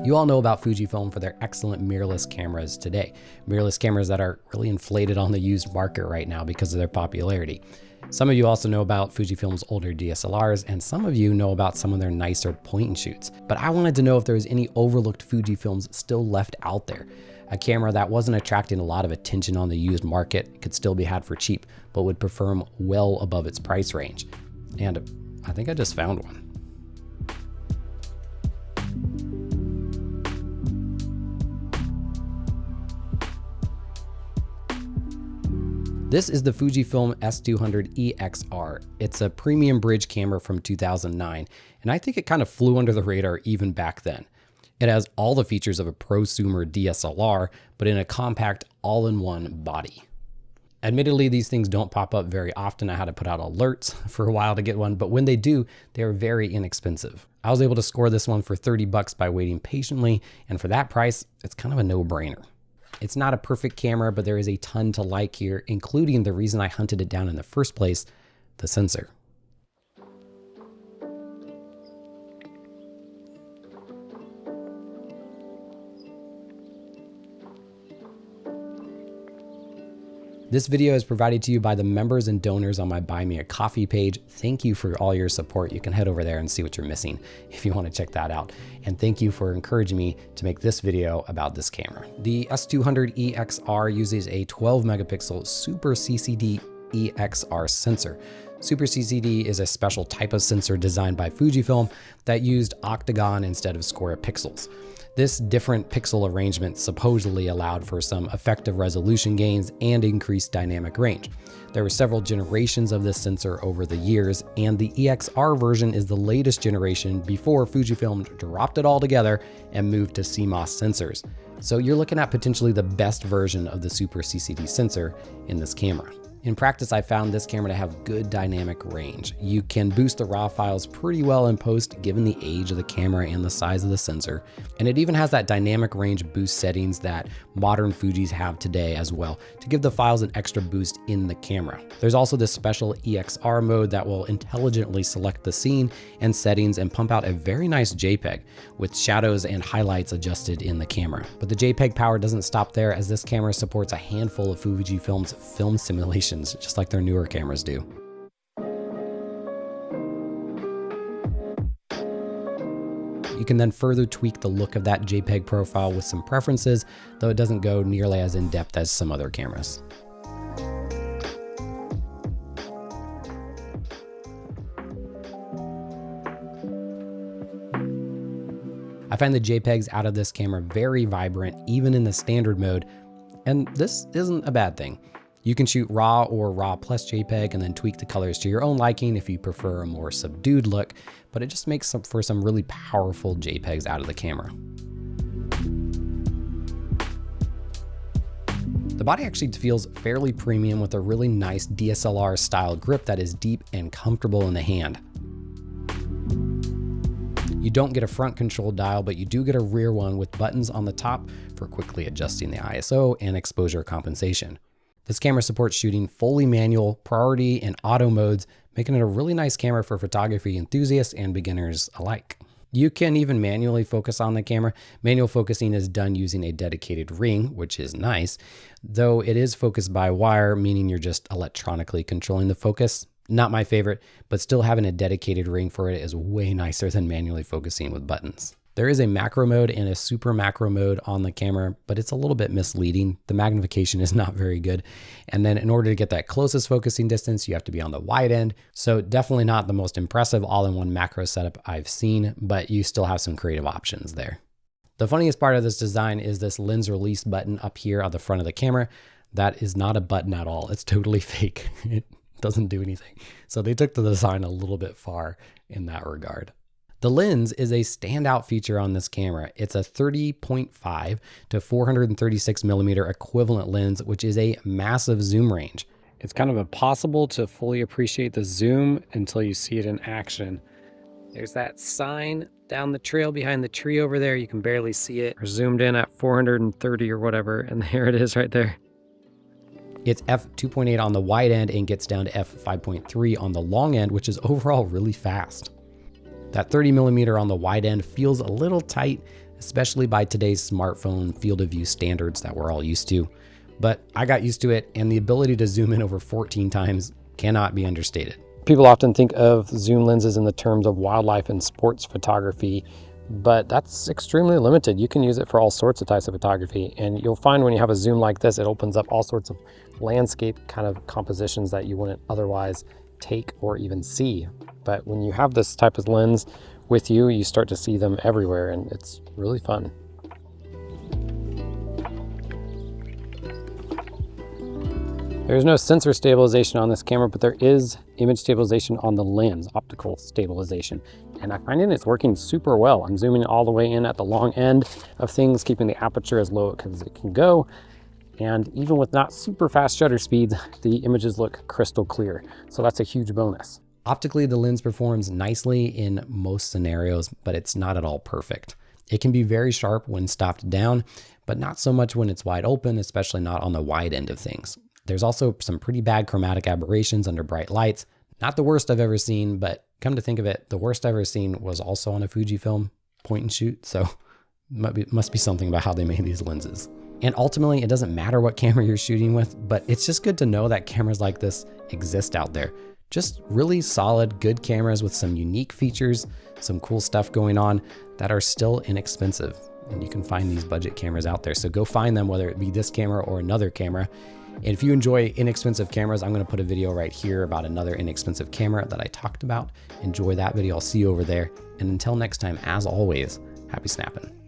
You all know about Fujifilm for their excellent mirrorless cameras today. Mirrorless cameras that are really inflated on the used market right now because of their popularity. Some of you also know about Fujifilm's older DSLRs, and some of you know about some of their nicer point and shoots. But I wanted to know if there was any overlooked Fujifilms still left out there. A camera that wasn't attracting a lot of attention on the used market, could still be had for cheap, but would perform well above its price range. And I think I just found one. This is the Fujifilm S200EXR. It's a premium bridge camera from 2009, and I think it kind of flew under the radar even back then. It has all the features of a prosumer DSLR, but in a compact all-in-one body. Admittedly, these things don't pop up very often. I had to put out alerts for a while to get one, but when they do, they are very inexpensive. I was able to score this one for 30 bucks by waiting patiently, and for that price, it's kind of a no-brainer. It's not a perfect camera, but there is a ton to like here, including the reason I hunted it down in the first place, the sensor. This video is provided to you by the members and donors on my Buy Me a Coffee page. Thank you for all your support. You can head over there and see what you're missing if you want to check that out. And thank you for encouraging me to make this video about this camera. The S200EXR uses a 12 megapixel SuperCCD EXR sensor. SuperCCD is a special type of sensor designed by Fujifilm that used octagon instead of square pixels. This different pixel arrangement supposedly allowed for some effective resolution gains and increased dynamic range. There were several generations of this sensor over the years, and the EXR version is the latest generation before Fujifilm dropped it all together and moved to CMOS sensors. So you're looking at potentially the best version of the SuperCCD sensor in this camera. In practice, I found this camera to have good dynamic range. You can boost the RAW files pretty well in post given the age of the camera and the size of the sensor. And it even has that dynamic range boost settings that modern Fujis have today as well to give the files an extra boost in the camera. There's also this special EXR mode that will intelligently select the scene and settings and pump out a very nice JPEG with shadows and highlights adjusted in the camera. But the JPEG power doesn't stop there, as this camera supports a handful of Fujifilm's film simulations, just like their newer cameras do. You can then further tweak the look of that JPEG profile with some preferences, though it doesn't go nearly as in-depth as some other cameras. I find the JPEGs out of this camera very vibrant, even in the standard mode, and this isn't a bad thing. You can shoot RAW or RAW plus JPEG and then tweak the colors to your own liking if you prefer a more subdued look, but it just makes for some really powerful JPEGs out of the camera. The body actually feels fairly premium with a really nice DSLR style grip that is deep and comfortable in the hand. You don't get a front control dial, but you do get a rear one with buttons on the top for quickly adjusting the ISO and exposure compensation. This camera supports shooting fully manual, priority, and auto modes, making it a really nice camera for photography enthusiasts and beginners alike. You can even manually focus on the camera. Manual focusing is done using a dedicated ring, which is nice, though it is focused by wire, meaning you're just electronically controlling the focus. Not my favorite, but still having a dedicated ring for it is way nicer than manually focusing with buttons. There is a macro mode and a super macro mode on the camera, but it's a little bit misleading. The magnification is not very good. And then in order to get that closest focusing distance, you have to be on the wide end. So definitely not the most impressive all-in-one macro setup I've seen, but you still have some creative options there. The funniest part of this design is this lens release button up here on the front of the camera. That is not a button at all. It's totally fake. It doesn't do anything. So they took the design a little bit far in that regard. The lens is a standout feature on this camera. It's a 30.5 to 436 millimeter equivalent lens, which is a massive zoom range. It's kind of impossible to fully appreciate the zoom until you see it in action. There's that sign down the trail behind the tree over there. You can barely see it. We're zoomed in at 430 or whatever, and there it is right there. It's f2.8 on the wide end and gets down to f5.3 on the long end, which is overall really fast. That 30 millimeter on the wide end feels a little tight, especially by today's smartphone field of view standards that we're all used to. But I got used to it, and the ability to zoom in over 14 times cannot be understated. People often think of zoom lenses in the terms of wildlife and sports photography, but that's extremely limited. You can use it for all sorts of types of photography, and you'll find when you have a zoom like this, it opens up all sorts of landscape kind of compositions that you wouldn't otherwise take or even see. But when you have this type of lens with you, you start to see them everywhere, and it's really fun. There's no sensor stabilization on this camera, but there is image stabilization on the lens, optical stabilization. And I find it's working super well. I'm zooming all the way in at the long end of things, keeping the aperture as low as it can go. And even with not super fast shutter speeds, the images look crystal clear. So that's a huge bonus. Optically, the lens performs nicely in most scenarios, but it's not at all perfect. It can be very sharp when stopped down, but not so much when it's wide open, especially not on the wide end of things. There's also some pretty bad chromatic aberrations under bright lights. Not the worst I've ever seen, but come to think of it, the worst I've ever seen was also on a Fujifilm point and shoot. So must be something about how they made these lenses. And ultimately, it doesn't matter what camera you're shooting with, but it's just good to know that cameras like this exist out there. Just really solid, good cameras with some unique features, some cool stuff going on that are still inexpensive. And you can find these budget cameras out there. So go find them, whether it be this camera or another camera. And if you enjoy inexpensive cameras, I'm going to put a video right here about another inexpensive camera that I talked about. Enjoy that video. I'll see you over there. And until next time, as always, happy snapping.